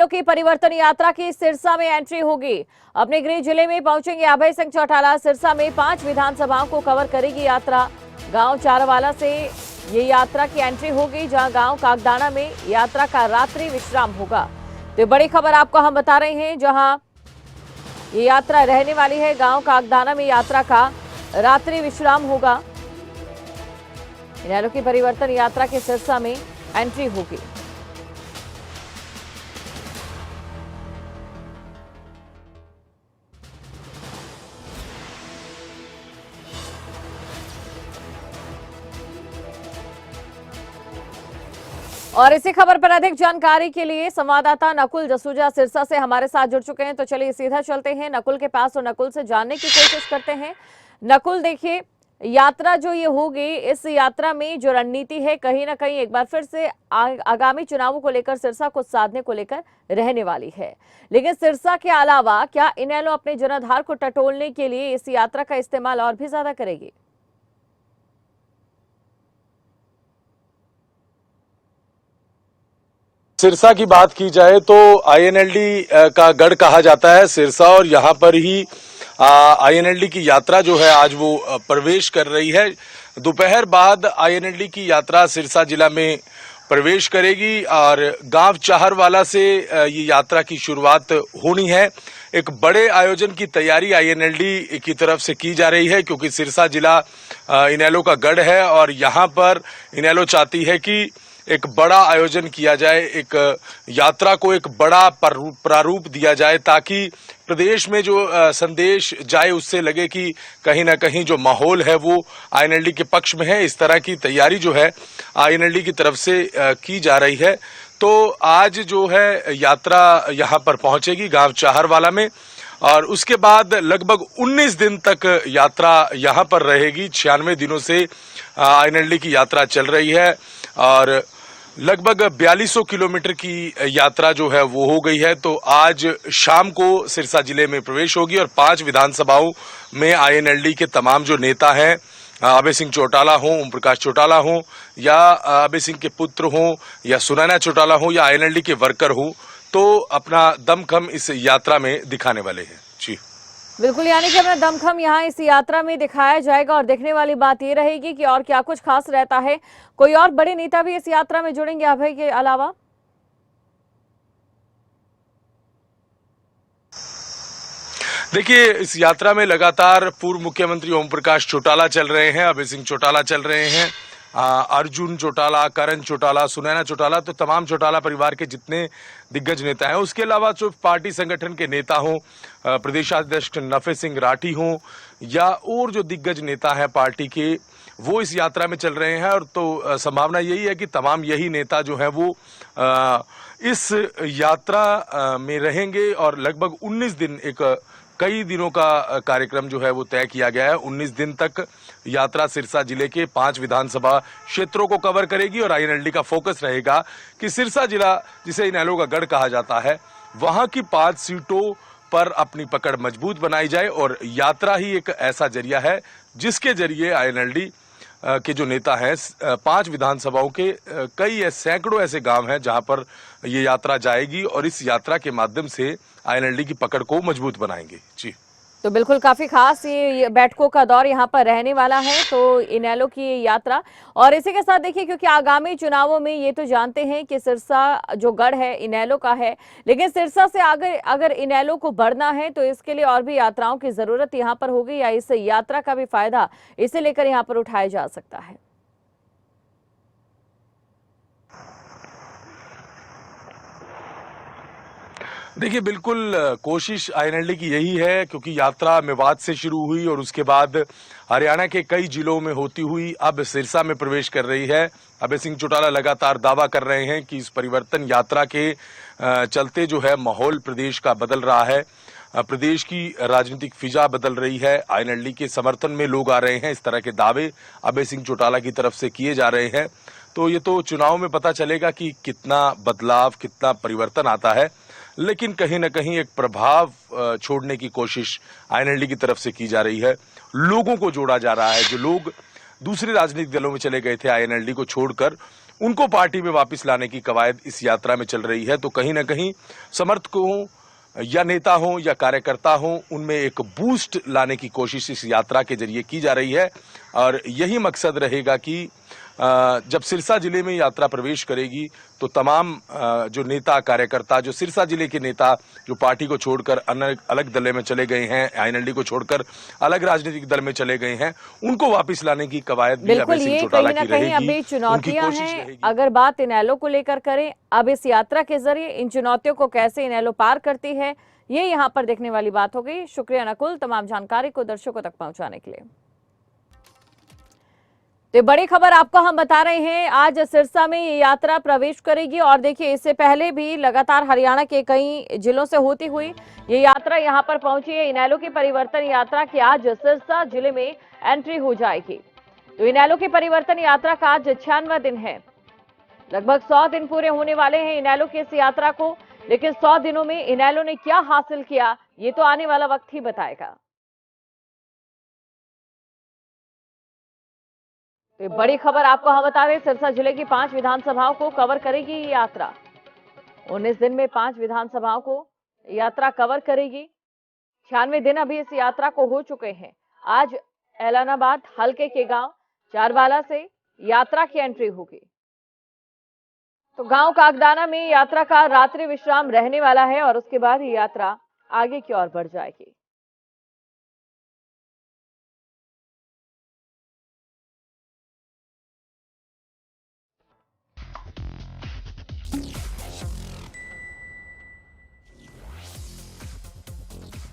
इनेलो की परिवर्तन यात्रा की सिरसा में एंट्री होगी। अपने गृह जिले में पहुंचेंगे अभय सिंह चौटाला। सिरसा में 5 विधानसभाओं को कवर करेगी यात्रा। गांव चारवाला से ये यात्रा की एंट्री होगी, जहां गांव कागदाना में यात्रा का रात्रि विश्राम होगा। तो बड़ी खबर आपको हम बता रहे हैं, जहां ये यात्रा रहने वाली है। गांव कागदाना में यात्रा का रात्रि विश्राम होगा। इनेलो की परिवर्तन यात्रा के सिरसा में एंट्री होगी। और इसी खबर पर अधिक जानकारी के लिए संवाददाता नकुल जसूजा सिरसा से हमारे साथ जुड़ चुके हैं। तो चलिए सीधा चलते हैं नकुल के पास और नकुल से जानने की कोशिश करते हैं। नकुल, देखिए, यात्रा जो ये होगी, इस यात्रा में जो रणनीति है कहीं ना कहीं एक बार फिर से आगामी चुनावों को लेकर सिरसा को साधने को लेकर रहने वाली है। लेकिन सिरसा के अलावा क्या इनेलो अपने जनाधार को टटोलने के लिए इस यात्रा का इस्तेमाल और भी ज्यादा करेगी? सिरसा की बात की जाए तो आईएनएलडी का गढ़ कहा जाता है सिरसा, और यहाँ पर ही आईएनएलडी की यात्रा जो है आज वो प्रवेश कर रही है। दोपहर बाद आईएनएलडी की यात्रा सिरसा जिला में प्रवेश करेगी और गांव चाहरवाला से ये यात्रा की शुरुआत होनी है। एक बड़े आयोजन की तैयारी आईएनएलडी की तरफ से की जा रही है, क्योंकि सिरसा जिला इनेलो का गढ़ है और यहाँ पर इनेलो चाहती है कि एक बड़ा आयोजन किया जाए, एक यात्रा को एक बड़ा प्रारूप दिया जाए, ताकि प्रदेश में जो संदेश जाए उससे लगे कि कहीं ना कहीं जो माहौल है वो आईएनएलडी के पक्ष में है। इस तरह की तैयारी जो है आईएनएलडी की तरफ से की जा रही है। तो आज जो है यात्रा यहाँ पर पहुंचेगी गांव चाहरवाला में, और उसके बाद लगभग 19 दिन तक यात्रा यहाँ पर रहेगी। 96 दिनों से आईएनएलडी की यात्रा चल रही है और लगभग 4200 किलोमीटर की यात्रा जो है वो हो गई है। तो आज शाम को सिरसा जिले में प्रवेश होगी और 5 विधानसभाओं में आईएनएलडी के तमाम जो नेता हैं, अभय सिंह चौटाला हों, ओम प्रकाश चौटाला हों, या अभय सिंह के पुत्र हों, या सुनैना चौटाला हों, या आईएनएलडी के वर्कर हों, तो अपना दमखम इस यात्रा में दिखाने वाले हैं। जी बिल्कुल, यानी कि अपना दमखम यहाँ इस यात्रा में दिखाया जाएगा। और देखने वाली बात ये रहेगी कि और क्या कुछ खास रहता है। कोई और बड़े नेता भी इस यात्रा में जुड़ेंगे अभय के अलावा? देखिए, इस यात्रा में लगातार पूर्व मुख्यमंत्री ओम प्रकाश चौटाला चल रहे हैं, अभय सिंह चौटाला चल रहे हैं, अर्जुन चौटाला, करण चौटाला, सुनैना चौटाला, तो तमाम चौटाला परिवार के जितने दिग्गज नेता हैं। उसके अलावा जो पार्टी संगठन के नेता हों, प्रदेशाध्यक्ष नफे सिंह राठी हों, या और जो दिग्गज नेता हैं पार्टी के, वो इस यात्रा में चल रहे हैं। और तो संभावना यही है कि तमाम यही नेता जो हैं वो इस यात्रा में रहेंगे और लगभग 19 दिन, एक कई दिनों का कार्यक्रम जो है वो तय किया गया है। 19 दिन तक यात्रा सिरसा जिले के 5 विधानसभा क्षेत्रों को कवर करेगी और आईएनएलडी का फोकस रहेगा कि सिरसा जिला, जिसे इनेलो का गढ़ कहा जाता है, वहां की 5 सीटों पर अपनी पकड़ मजबूत बनाई जाए। और यात्रा ही एक ऐसा जरिया है जिसके जरिए आईएनएलडी के जो नेता हैं, 5 विधानसभाओं के कई सैकड़ों ऐसे गांव हैं जहां पर ये यात्रा जाएगी और इस यात्रा के माध्यम से आईएनएलडी की पकड़ को मजबूत बनाएंगे। जी तो बिल्कुल काफी खास ये बैठकों का दौर यहाँ पर रहने वाला है, तो इनेलो की ये यात्रा। और इसी के साथ देखिए, क्योंकि आगामी चुनावों में ये तो जानते हैं कि सिरसा जो गढ़ है इनेलो का है, लेकिन सिरसा से आगे अगर इनेलो को बढ़ना है तो इसके लिए और भी यात्राओं की जरूरत यहाँ पर होगी, या इस यात्रा का भी फायदा इसे लेकर यहाँ पर उठाया जा सकता है? देखिए, बिल्कुल कोशिश आईएनएलडी की यही है, क्योंकि यात्रा मेवात से शुरू हुई और उसके बाद हरियाणा के कई जिलों में होती हुई अब सिरसा में प्रवेश कर रही है। अभय सिंह चौटाला लगातार दावा कर रहे हैं कि इस परिवर्तन यात्रा के चलते जो है माहौल प्रदेश का बदल रहा है, प्रदेश की राजनीतिक फिजा बदल रही है, आईएनएलडी के समर्थन में लोग आ रहे हैं। इस तरह के दावे अभय सिंह चौटाला की तरफ से किए जा रहे हैं। तो ये तो चुनाव में पता चलेगा कि कितना बदलाव, कितना परिवर्तन आता है, लेकिन कहीं ना कहीं एक प्रभाव छोड़ने की कोशिश आईएनएलडी की तरफ से की जा रही है। लोगों को जोड़ा जा रहा है, जो लोग दूसरे राजनीतिक दलों में चले गए थे आईएनएलडी को छोड़कर, उनको पार्टी में वापस लाने की कवायद इस यात्रा में चल रही है। तो कहीं ना कहीं समर्थकों या नेता हो या कार्यकर्ता हो, उनमें एक बूस्ट लाने की कोशिश इस यात्रा के जरिए की जा रही है और यही मकसद रहेगा कि जब सिरसा जिले में यात्रा प्रवेश करेगी तो तमाम जो नेता कार्यकर्ता, जो सिरसा जिले के नेता जो पार्टी को छोड़कर अलग दल में चले गए हैं, आईएनएलडी को छोड़कर अलग राजनीतिक दल में चले गए हैं, उनको वापस लाने की कवायद भी बिल्कुल, अभय सिंह ये चौटाला कहीं ना की कहीं रहेगी। अभी उनकी चुनौतियां कोशिश हैं। रहेगी। अगर बात इनेलो को लेकर करें, अब इस यात्रा के जरिए इन चुनौतियों को कैसे इनेलो पार करती है, ये यहाँ पर देखने वाली बात हो गई। शुक्रिया नकुल, तमाम जानकारी को दर्शकों तक पहुंचाने के लिए। तो बड़ी खबर आपको हम बता रहे हैं, आज सिरसा में ये यात्रा प्रवेश करेगी और देखिए इससे पहले भी लगातार हरियाणा के कई जिलों से होती हुई ये यात्रा यहां पर पहुंची है। इनेलो की परिवर्तन यात्रा की आज सिरसा जिले में एंट्री हो जाएगी। तो इनेलो की परिवर्तन यात्रा का आज 96वां दिन है। लगभग 100 दिन पूरे होने वाले हैं इनेलो की इस यात्रा को, लेकिन 100 दिनों में इनेलो ने क्या हासिल किया, ये तो आने वाला वक्त ही बताएगा। तो बड़ी खबर आपको हम बता दें, सिरसा जिले की 5 विधानसभाओं को कवर करेगी ये यात्रा। 19 दिन में 5 विधानसभाओं को यात्रा कवर करेगी। 96 दिन अभी इस यात्रा को हो चुके हैं। आज ऐलानाबाद हल्के के गांव चारवाला से यात्रा की एंट्री होगी। तो गांव कागदाना में यात्रा का रात्रि विश्राम रहने वाला है और उसके बाद ये यात्रा आगे की ओर बढ़ जाएगी।